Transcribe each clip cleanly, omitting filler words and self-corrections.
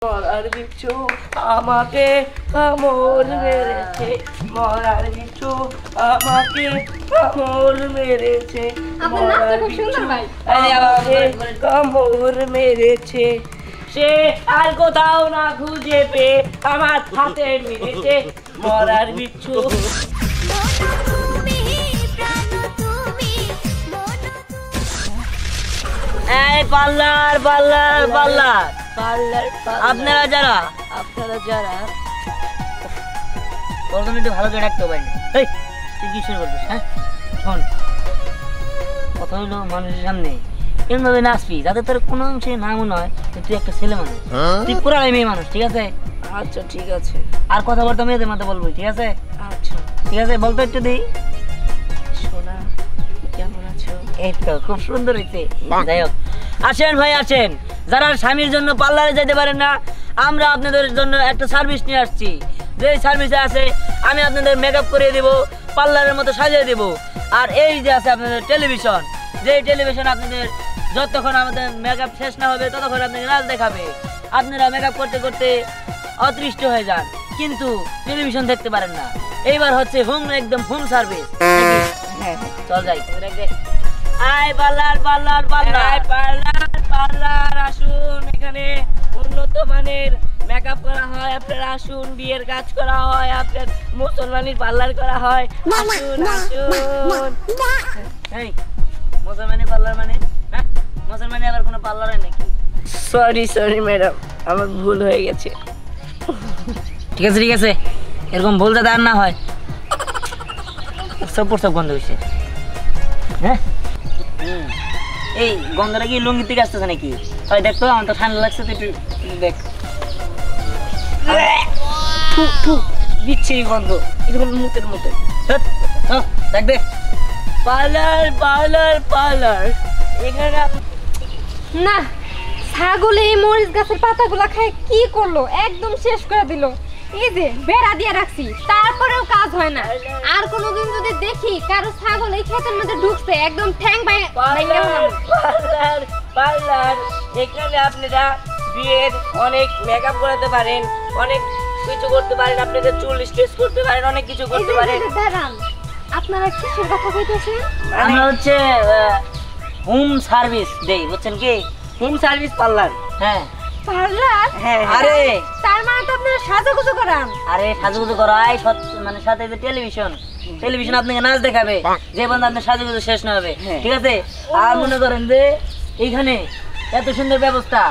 মরার বিচ্ছু আমাকে কামড় মেরেছে, মরার বিচ্ছু আমাকে কামড় মেরেছে, মরার বিচ্ছু আমাকে কামড় মেরেছে, সে আর কোথাও না খুঁজে পেয়ে আমার হাতে মেরেছে মরার বিচ্ছু। এই পাল্লার পাল্লার পাল্লার পার্লার আপনারা যারা প্রথম একটু ভালো করে ডাকতে পারেন। এই তুই কি শুরু করছিস? হ্যাঁ শোন, কথা হলো মানুষের সামনে এমন ভাবে নাচবি যাতে তোর কোনো অংশে না মনে হয় তুই একটা ছেলে মানুষ, তুই পুরা মেয়ে মানুষ, ঠিক আছে? আচ্ছা ঠিক আছে। আর কথাবার্তা মেয়েদের মতো বলবি, ঠিক আছে? আচ্ছা ঠিক আছে, বলতো একটু দিই। সোনা কেমন আছো? এই তো খুব সুন্দর হয়েছে। যাই হোক, আসেন ভাই আসেন, যারা স্বামীর জন্য পার্লারে যেতে পারেন না, আমরা আপনাদের জন্য একটা সার্ভিস নিয়ে আসছি। যে সার্ভিসে আছে আমি আপনাদের মেকআপ করে দেব, পার্লারের মতো সাজিয়ে দেব। আর এই যে আছে আপনাদের টেলিভিশন, যে টেলিভিশন আপনাদের যতক্ষণ আমাদের মেকআপ শেষ না হবে ততক্ষণ আপনাকে নাচ দেখাবে। আপনারা মেকআপ করতে করতে অতৃষ্ট হয়ে যান কিন্তু টেলিভিশন দেখতে পারেন না। এইবার হচ্ছে একদম হোম সার্ভিস। চল যাই। আয় parlour parlour parlour parlour parlour আসুন, এখানে উন্নত মানের মেকআপ করা হয়, আপনারা আসুন, বিয়ের কাজ করা হয়, আপনার মুসলমানের পার্লার করা হয়, আসুন আসুন। এই মুসলমানি পার্লার মানে? হ্যাঁ মুসলমানি আবার কোনো পার্লার হয় নাকি? সরি ম্যাডাম, আমার ভুল হয়ে গেছে। ঠিক আছে ঠিক আছে, এরকম ভুল যাতে আর না হয়। সব গন্ধ হয়েছে। হ্যাঁ এই গন্ধটা কি লুঙ্গির থেকে আসতেছে নাকি? ওই দেখ তো, আমার তো ঠান্ডা লাগছে, তো একটু দেখ। দিচ্ছে এই গন্ধ এরকম মুখের মধ্যে। দেখ দেখ, পার্লার পার্লার পার্লার এখানে না, ছাগলে এই মরিচ গাছের পাতাগুলা খায় কি করলো, একদম শেষ করে দিল। এই যে বেড়া দিয়ে রাখছি তারপরেও কাজ হয় না। আর কোনোদিন যদি দেখি কারো ছাগল এই ক্ষেতের মধ্যে ঢুকছে, একদম ঠ্যাং পার্লার পার্লার এখানে আপনারা বিয়ের অনেক মেকআপ করাতে পারেন, অনেক কিছু করতে পারেন, আপনাদের চুল স্ট্রেচ করতে পারেন, অনেক কিছু করতে পারেন। দাঁড়ান, আপনারা কিসের কথা কইতেছেন? আমরা হচ্ছে হোম সার্ভিস দেই, বুঝছেন কি? Home service parlour. হ্যাঁ পার্লার? হ্যাঁ আরে তার মানে তো আপনারা সাজুগুজু করান? আরে সাজুগুজু করাই মানে সাথে যে টেলিভিশন আপনাকে নাচ দেখাবে, যে পর্যন্ত আপনার সাজুগুজু শেষ না হবে, ঠিক আছে? আর মনে করেন যে এইখানে এত সুন্দর ব্যবস্থা,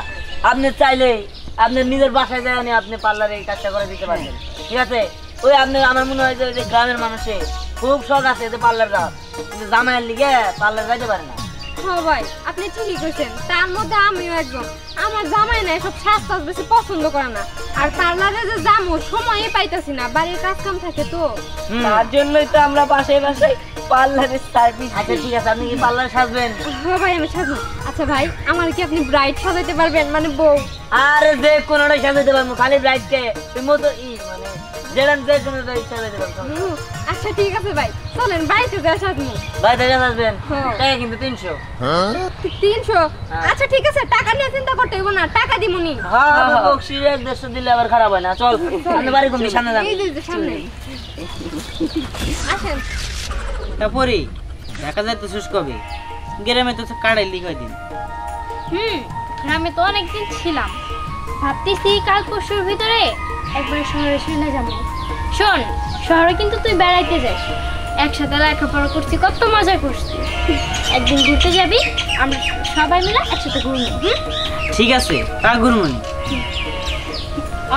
আপনি চাইলে আপনার নিজের বাসায় যায় আপনি পার্লারে এই কাজটা করে দিতে পারবেন, ঠিক আছে? ওই আপনি, আমার মনে হয় যে গ্রামের মানুষে খুব শখ আছে যে পার্লার যাওয়ার, কিন্তু জামাইয়ের লিগে পার্লার যাইতে পারে না। হ্যাঁ ভাই, আপনি ঠিকই কইছেন, তার মধ্যে আমিও একজন। আমার জামাই না এসব সাজ বেশি পছন্দ করে না, আর পার্লারে যে যাবো সময়ই পাইতাছি না, বাড়ির কাজ কাম থাকে তো। তার জন্যই তো আমরা বাসায় পার্লারের সার্ভিস। আচ্ছা ঠিক আছে, আপনি কি পার্লার সাজবেন? হ্যাঁ ভাই আমি সাজবো। আচ্ছা ভাই, আমার কি আপনি ব্রাইড সাজাইতে পারবেন, মানে বউ? আরে যে কোনোটাই সাজাইতে পারবো, খালি ব্রাইডকে তুমি মতো মানে যেরকম যে কোনোটাই সাজাইতে পারবো। আচ্ছা ঠিক আছে ভাই, চলেন বাড়িতে যা সাজবো। বাড়িতে যা সাজবেন, টাকা কিন্তু 300। 300? আচ্ছা ঠিক আছে, টাকা নিয়ে চিন্তা করতে হইব না, টাকা দিমুনি। হ্যাঁ বকশিশ 150 দিলে আবার খারাপ হয় না। চল আপনি বাড়ি কোন সামনে যান। এই যে সামনে আসেন। তারপরে দেখা যায় তো শেষ কবে? গ্রামে তো কাটাইলি কয়দিন? গ্রামে তো অনেকদিন ছিলাম, ভাবতেছি কাল পরশুর ভিতরে একবার শহরে চলে যাবো। শোন, শহরে কিন্তু তুই বেড়াইতে যাস, একসাথে লেখাপড়া করছি, কত মজা করছি। একদিন ঘুরতে যাবি, আমরা সবাই মিলে একসাথে ঘুরবো। ঠিক আছে, তা ঘুরমনি,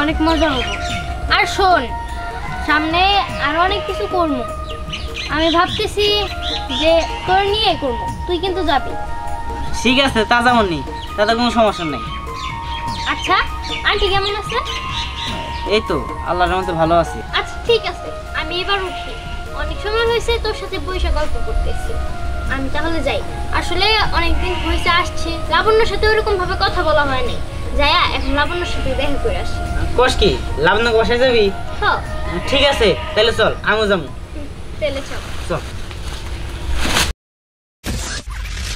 অনেক মজা হবো। আর শোন, সামনে আরো অনেক কিছু করবো, আমি ভাবতেছি যে তোর নিয়ে করবো, তুই কিন্তু যাবি। ঠিক আছে, তা যেমনই, তাতে কোনো সমস্যা নেই। আচ্ছা, আন্টি কেমন আছে? এই তো আল্লাহর রহমতে ভালো আছি। আচ্ছা ঠিক আছে, আমি এবার উঠি, অনেক সময় হয়েছে তোর সাথে বসে গল্প করতেছি, আমি তাহলে যাই। আসলে অনেকদিন হয়েছে আসছি, লাবণ্যর সাথে ওরকম ভাবে কথা বলা হয়নি, যাইয়া এখন লাবণ্যর সাথে দেখা করে আসি। কস কি লাবণ্য বাসায় যাবি? হ্যাঁ ঠিক আছে, তাহলে চল, আমিও যাবো। তাহলে চল।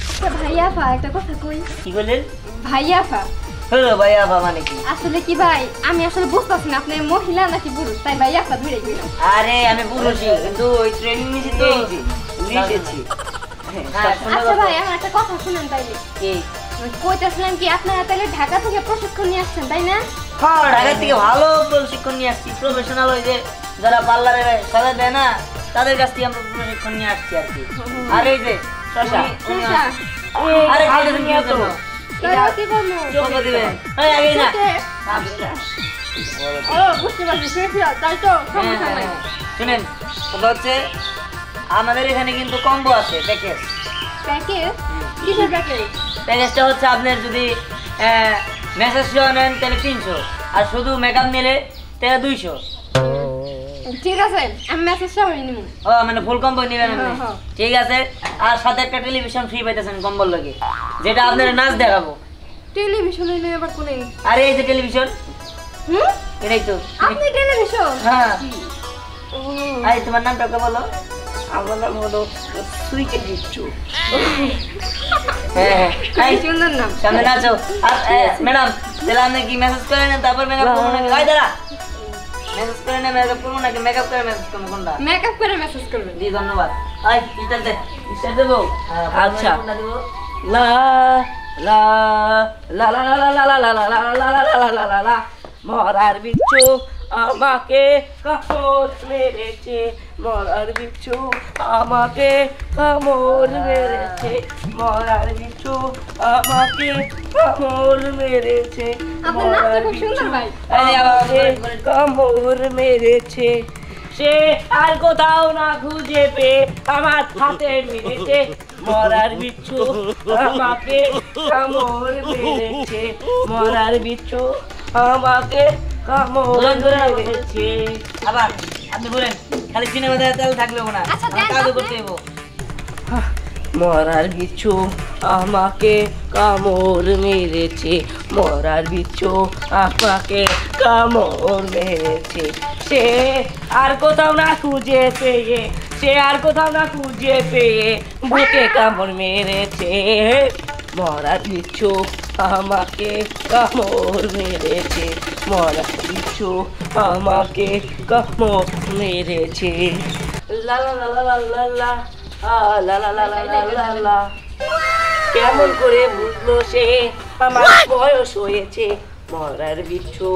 আচ্ছা ভাইয়া, একটা কথা কই। কি বললেন? ভাইয়া হলো ভাইয়া বা মানে কি? আসলে কি ভাই, আমি আসলে বুঝতেছি না আপনি মহিলা নাকি পুরুষ, তাই ভাই আপনার ধরে গেলাম। আরে আমি পুরুষই, কিন্তু ওই ট্রেনিং নিয়েছি তো লিখেছি। আচ্ছা ভাই, আমার একটা কথা শুনেন তাইলে। কি? কইতেছিলাম কি আপনারা তাইলে ঢাকা থেকে প্রশিক্ষণ নিয়ে আসছেন, তাই না? হ্যাঁ, ঢাকা থেকে ভালো প্রশিক্ষণ নিয়ে আসছি। প্রফেশনাল ওই যে যারা পার্লারে সাজা দেয় না, তাদের কাছ থেকে আমরা প্রশিক্ষণ নিয়ে আসছি আর কি। আর এই যে শশা, শশা। আরে খাইতেছেন কি জন্য? তারপর কি করবো? চোখে দিবেন। এই আগে না। ও বুঝতে পারছি, শেষরা, তাই তো সমস্যা নাই। শুনেন, কথা হচ্ছে আমাদের এখানে কিন্তু কম্বো আছে, প্যাকেজ। প্যাকেজ? কিসের প্যাকেজ? প্যাকেজটা হচ্ছে আপনার যদি মেসেজ শো নেন তাহলে 300, আর শুধু মেকআপ নিলে তাহলে 200। ঠিক আছে, আমি মেসেজ সহ নিব। ও মানে ফুল কম্বো নিবেন আপনি? হ্যাঁ, হ্যাঁ। ঠিক আছে। আর সাথে একটা টেলিভিশন ফ্রি পাইতেছেন কম্বোর লগে, যেটা আপনার নাচ দেখাবো। টেলিভিশনে নিয়ে আবার কোনে? আরে এই যে টেলিভিশন, হুম? এটাই তো। আপনি টেলিভিশন? হ্যাঁ। ও, আরে তোমার নামটা কে বলো? আমার নাম হলো সুইকে বিচ্ছু। হ্যাঁ হ্যাঁ, কি সুন্দর নাম। সামনে নাচো। আর ম্যাডাম, তাহলে আপনি কি মেসেজ করে নেন তারপর মেকআপ করবো নাকি? ভাই দাঁড়া, মেসেজ করে নেন মেকআপ করবো নাকি মেকআপ করে মেসেজ করবো, কোনটা? মেকআপ করে মেসেজ করবেন। জি ধন্যবাদ। আই স্টার দে, স্টার দেবো। আচ্ছা। কোনটা দেবো? লা লা লা লা লা লা লা লা লা লা লা লা লা লা লা লা। মরার বিচ্ছু আমাকে কামড় মেরেছে, মরার বিচ্ছু আমাকে কামড় মেরেছে, মরার বিচ্ছু আমাকে কামড় মেরেছে, আপনার নাচটা খুব সুন্দর ভাই। আমাকে কামড় মেরেছে। সে আর কোথাও না খুঁজে পেয়ে আমার হাতে মেরেছে, মরার বিচ্ছু আমাকে কামড় মেরেছে, মরার বিচ্ছু আমাকে কামড় মেরেছে। আবার আপনি বলেন, খালি সিনেমা দেখা তাহলে থাকবে না, আচ্ছা, দেন কাজও আপনি। করতে হইব। মরার বিচ্ছু আমাকে কামড় মেরেছে, মরার বিচ্ছু আমাকে কামড় মেরেছে। সে আর কোথাও না খুঁজে পেয়ে, সে আর কোথাও না খুঁজে পেয়ে বুকে কামড় মেরেছে, মরার বিচ্ছু আমাকে কামড় মেরেছে, মরার বিচ্ছু আমাকে কামড় মেরেছে। লা লা লা লা লা লা লা লা লা লা লা লা লা। কেমন করে বুঝলো সে আমার বয়স হয়েছে, মরার বিচ্ছু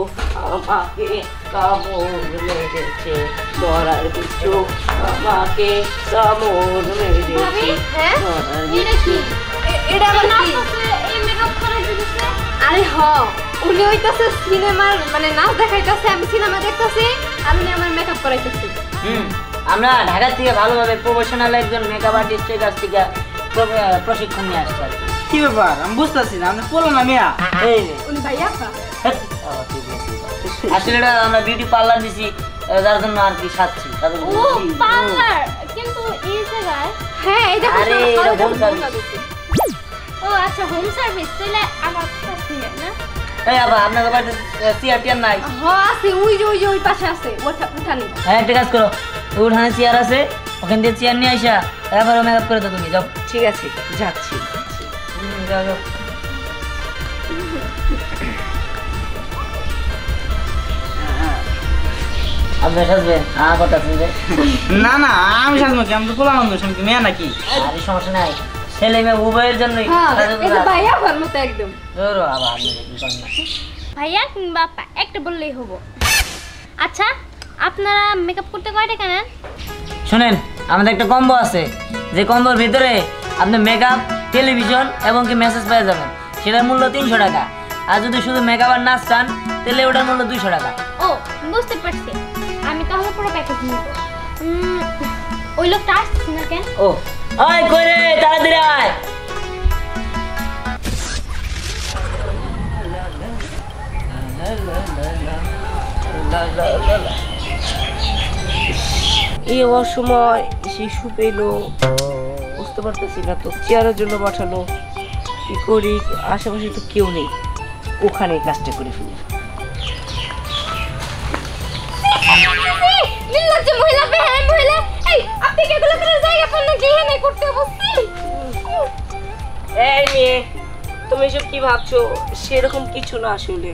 আমাকে কামড় মেরেছে, মরার বিচ্ছু আমাকে কামড় মেরেছে, হ্যাঁ? মরার এটা কি? এটা আবার কি? এই মেকআপ করার জিনিস না? আরে হ, উনি হইতাছে সিনেমার মানে নাচ দেখাইতাছে, আমি সিনেমা দেখতাছি, আর উনি আমার মেকআপ করাইতেছি। আমরা ঢাকা থেকে ভালোভাবে প্রফেশনাল একজন মেকআপ আর্টিস্টের কাছ থেকে প্রশিক্ষণ নিয়ে আসছি আর কি। কি ব্যাপার আমি বুঝতেছি না, আপনি বলো না মিয়া। এই যে, উনি ভাইয়া আপা? আসলে এটা আমরা বিউটি পার্লার দিছি, যার জন্য আর কি সাজছি তাদের ও পার্লার, কিন্তু এই জায়গায়? হ্যাঁ, এই দেখো আরে, সব এটা সব home সব service। সব। ও আচ্ছা, হোম সার্ভিস। তাহলে আমার কাছে নেন না? এই আবার আপনাদের বাড়িতে চেয়ার টিয়ার নাই? হ আছে, ওই যে ওই যে ওই পাশে আছে, ওটা উঠানি। হ্যাঁ, একটা কাজ করো, উঠানে চেয়ার আছে, ওখান থেকে চেয়ার নিয়ে আসা তারপরে মেকআপ করে দাও, তুমি যাও। ঠিক আছে, যাচ্ছি। যাও যাও। আপনি সাজবেন? হ্যাঁ, কথা শুনবে। না না, আমি সাজবো কি? আমি তো পোলা মানুষ, আমি কি মেয়া নাকি? আরে সমস্যা নাই, ছেলে মেয়ে উভয়ের জন্যই হ্যাঁ, সাজানো এই যে আছে। ভাইয়া আপার মতো একদম। ধরো, আবার আপনি দেখুন না। ভাইয়া কিংবা আপা, একটা বললেই হবো। আচ্ছা, আপনারা মেকআপ করতে কয় টাকা নেন? শুনেন, আমাদের একটা কম্বো আছে, যে কম্বোর ভিতরে আপনি মেকআপ, টেলিভিশন এবং কি মেসেজ পেয়ে যাবেন। সেটার মূল্য 300 টাকা। আর যদি শুধু মেকআপ আর নাচ চান তাহলে ওটার মূল্য 200 টাকা। ও বুঝতে পারছি, আমি তাহলে পুরো প্যাকেজ নিব। ওই লোকটা আসছে না কেন? ও আয় কই রে, তাড়াতাড়ি আয়। এই অসময় শিশু পেল, বুঝতে পারতেছি না তো, চেয়ারের জন্য পাঠালো, কি করি? আশেপাশে তো কেউ নেই, ওখানে কাজটা করে ফেলি। নির্লজ্জ মহিলা, বেহায়া মহিলা, এই আপনি কি এগুলো করে জায়গা পান না, কি এখানে করতে বসছি? এই মেয়ে, তুমি এসব কি ভাবছো, সেরকম কিছু না আসলে।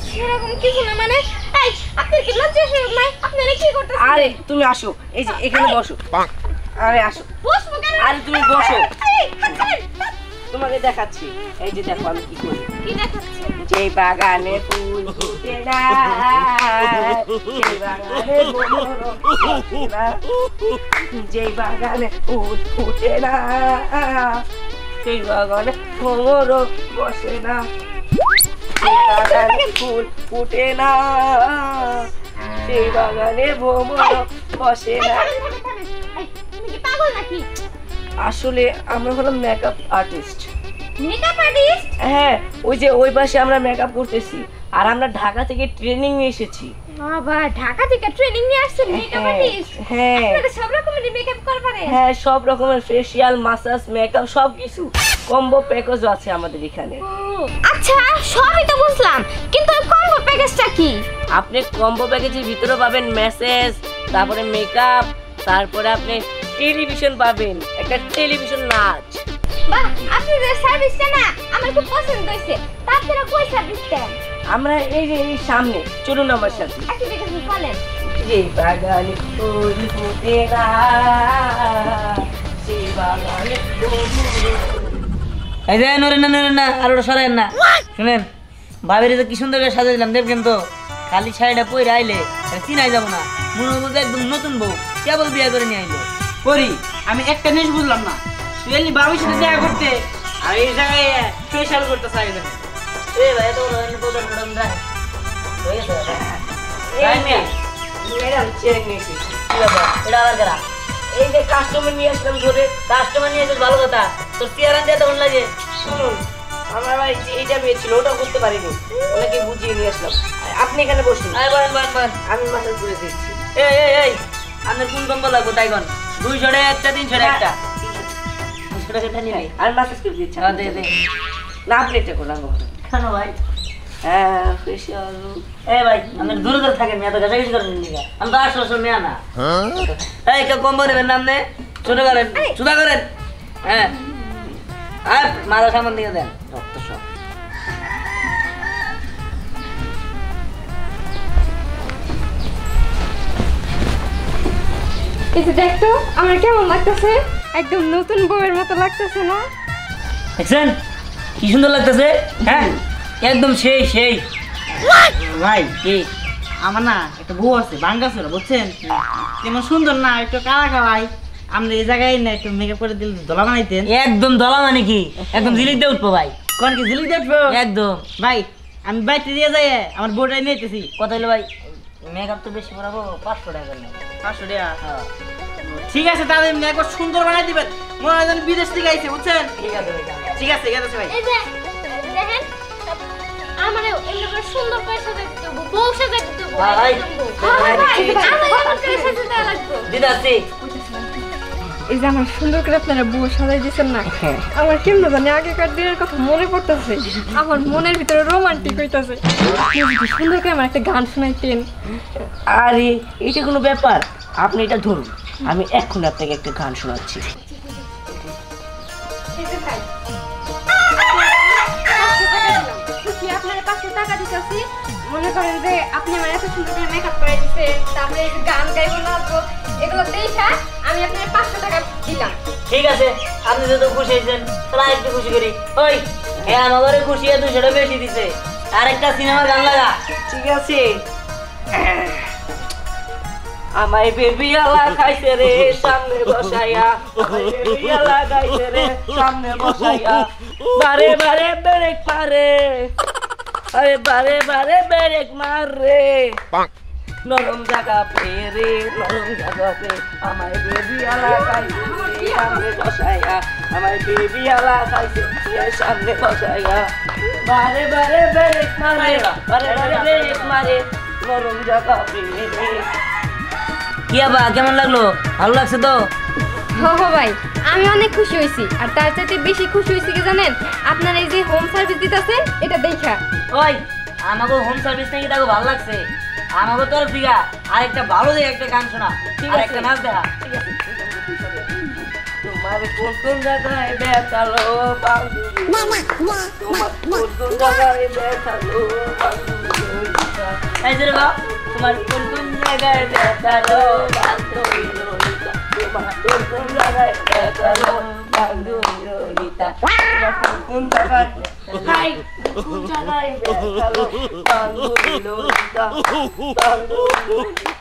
সেরকম কিছু না মানে? এই আপনার কি লজ্জা শরম নাই? আপনারা কি করতেছেন? আরে তুমি আসো, এই যে এখানে বসো। আরে আসো, বসবো কেন? আরে তুমি বসো, এই, ছাড়েন। তোমাকে দেখাচ্ছি। এই যে দেখো আমি কি করি। কি দেখাচ্ছে? যে বাগানে ফুল ফুটে না, সেই বাগানে ভ্রমর বসে না, যে বাগানে ফুল ফুটে না, সেই বাগানে ভ্রমর বসে না, সেই বাগানে ফুল ফুটে না, সেই বাগানে ভ্রমর বসে না। এই, তুমি কি পাগল নাকি? আসলে আমরা হলাম মেকআপ আর্টিস্ট। Makeup artist? হ্যাঁ, ওই যে ওই পাশে আমরা মেকআপ করতেছি, আর আমরা ঢাকা থেকে ট্রেনিং নিয়ে এসেছি। বাবা, ঢাকা থেকে ট্রেনিং নিয়ে আসছেন মেকআপ আর্টিস্ট? হ্যাঁ আপনারা সব রকমের মেকআপ করতে পারেন? হ্যাঁ, সব রকমের ফেসিয়াল, মাসাজ, মেকআপ সব কিছু কম্বো প্যাকেজও আছে আমাদের এখানে। আচ্ছা, সবই তো বুঝলাম, কিন্তু কম্বো প্যাকেজটা কি? আপনি কম্বো প্যাকেজের ভিতরে পাবেন মেসেজ, তারপরে মেকআপ, তারপরে আপনি টেলিভিশন পাবেন, একটা টেলিভিশন নাচ। বাহ, আপনাদের সার্ভিসটা না আমার খুব পছন্দ হয়েছে। তাছাড়া কই সার্ভিস দেন? আমরা এই যে এই সামনে, চলুন আমার সাথে। আচ্ছা, ঠিক আছে, বলেন। যে বাগানে ফুল ফুটে না, সেই বাগানে এই যে নরেন না নরেন না, আর ওটা সরেন না। শুনেন, ভাবিরে তো কি সুন্দর করে সাজিয়ে দিলাম, দেখবেন তো খালি শাড়িটা পরে আইলে চিনাই যাবো না, মনে হবো যে একদম নতুন বউ কেবল বিয়ে করে নিয়ে আইলো। পরি আমি একটা জিনিস বুঝলাম না, তুই এলি বাবির সাথে দেখা করতে আর এই জায়গায় ফেশিয়াল করতে চাই না। এ ভাই, এত বড় হয়নি, প্রধান ম্যাডাম রাখ। হয়ে গেছে? এই যে ম্যাডাম চেক নিয়েছি। কি ব্যাপার? এটা আবার কেরা? এই যে কাস্টমার নিয়ে আসলাম ধরে। কাস্টমার নিয়ে এসে ভালো কথা, তোর চেয়ার আনতে তখন লাগে। শুনুন, আমার ভাই এইটা পেয়েছিল, ওটাও করতে পারিনি, ওনাকে বুঝিয়ে নিয়ে আসলাম। আপনি এখানে বসুন, আয় বলেন বলেন বলেন। আমি মাসাজ করে দিচ্ছি। এই এই এই, আপনার কোন কম্বল লাগবো তাই কোন? 200 টাকা একটা, 300 টাকা একটা। 300 টাকা একটা নিবি? আমি মাসাজ করে দিচ্ছি। হ্যাঁ, দে দে। না, আপনি এটা করলাম। কেন ভাই? হ্যাঁ, ফেসিয়াল। এই ভাই, আপনি দূরে দূরে থাকেন, এত ঘাটাঘাটি করেন নিগা। আমি তো 800 মেয়া না। এই কেউ কম্বল নেবেন নাম নে, ছোট করেন, চুদা করেন। হ্যাঁ, আর মাথা সামান দিয়ে দেন, রক্ত সব। এই যে দেখতো আমার কেমন লাগতেছে, একদম নতুন বউয়ের মতো লাগতেছে না? দেখছেন কি সুন্দর লাগতেছে? হ্যাঁ, একদম সেই সেই। ভাই কি আমার না একটা বউ আছে, বাঙ্গাসুর, বুঝছেন? তেমন সুন্দর না, একটু কালা কালাই। আমরা এই জায়গায় না একটু মেকআপ করে দিলে দোলা বানাইতেন। একদম দলা মানে কি, একদম জিলিক দিয়ে উঠবো ভাই, কোন কি ঝিলিক দেখবো? একদম। ভাই আমি বাইরে দিয়ে যাই, আমার বউটাই নিতেছি। কথা হলো ভাই, মেকআপ তো বেশি করাবো, 500 টাকা করে নেবো। 500 টাকা। হ্যাঁ, ঠিক আছে, তাহলে এমনি একবার সুন্দর বানাই দিবেন, মনে হয় যেন বিদেশ থেকে আইছে, বুঝছেন? ঠিক আছে ভাই, তাহলে। ঠিক আছে, ঠিক আছে ভাই। এই যে দেখেন, আমার এমনি করে সুন্দর করে সাজাই দিতে হবে, বউ সাজাই দিতে হবে, ভাই, একদম বউ। ভাই, আমার এমন করে সাজাতে লাগবে। দিদা আসছি। এই যে আমার সুন্দর করে আপনারা বউ সাজাই দিচ্ছেন না, আমার কেমন জানি আগেকার দিনের কথা মনে পড়তেছে, আমার মনের ভিতরে রোমান্টিক হইতাছে। সুন্দর করে আমার একটা গান শোনাইতেন। আরে এটা কোনো ব্যাপার, আপনি এটা ধরুন, আমি এখন আপনাকে একটা গান শোনাচ্ছি। আপনার 500 টাকা দিতেছি, মনে করেন যে আপনি আমার এত সুন্দর করে মেকআপ করে দিতে, তারপরে এই যে গান গাইবো নাচবো, এগুলো দেখা আমি আপনার 500 টাকা দিলাম। ঠিক আছে, আপনি যত খুশি হয়েছেন তাহলে আরেকটু খুশি করি। ওই হ্যাঁ, আমাদের খুশি 200 টাকা বেশি দিছে, আরেকটা সিনেমা গান লাগা। ঠিক আছে। আমায় বেবি আলা খাইছে রে সামনে বসাইয়া, আমায় বেবি আলা খাইছে রে সামনে বসাইয়া, বারে বারে ব্রেক মারে, আরে বারে বারে ব্রেক মারে, নরম জায়গা পেরে, নরম জায়গা পে, আমায় বেবি আলা খাইছে রে সামনে বসাইয়া, আমায় বেবি আলা খাইছে রে সামনে বসাইয়া, বারে বারে ব্রেক মারে, বারে বারে ব্রেক মারে, নরম জায়গা পেরে। কি আবা, কেমন লাগলো? ভালো লাগছে তো? ভাই, আমি অনেক খুশি হয়েছি, আর তার চাইতে বেশি খুশি হয়েছি কি জানেন, আপনার এই যে হোম সার্ভিস দিতেছেন এটা দেখা। ওই আমাকে হোম সার্ভিস নাকি তাকে ভালো লাগছে, আমাকে তরফ দিঘা আরেকটা ভালো দেখে একটা গান শোনা, আর একটা নাচ দেখা। ঠিক আছে, তোমার কোন কোন জায়গায় ব্যথালো বান্ধবী তোমার কোন কোন জায়গায় ব্যথালো বান্ধবী ললিতা এই যে রে বাপ, তোমার কোন কোন জায়গায় ব্যথালো বান্ধবী ললিতা তোমার কোন কোন জায়গায় ব্যথালো বান্ধবী ললিতা তোমার কোন জায়গায় হাই কোন জায়গায় ব্যথালো বান্ধবী ললিতা বান্ধবী ললিতা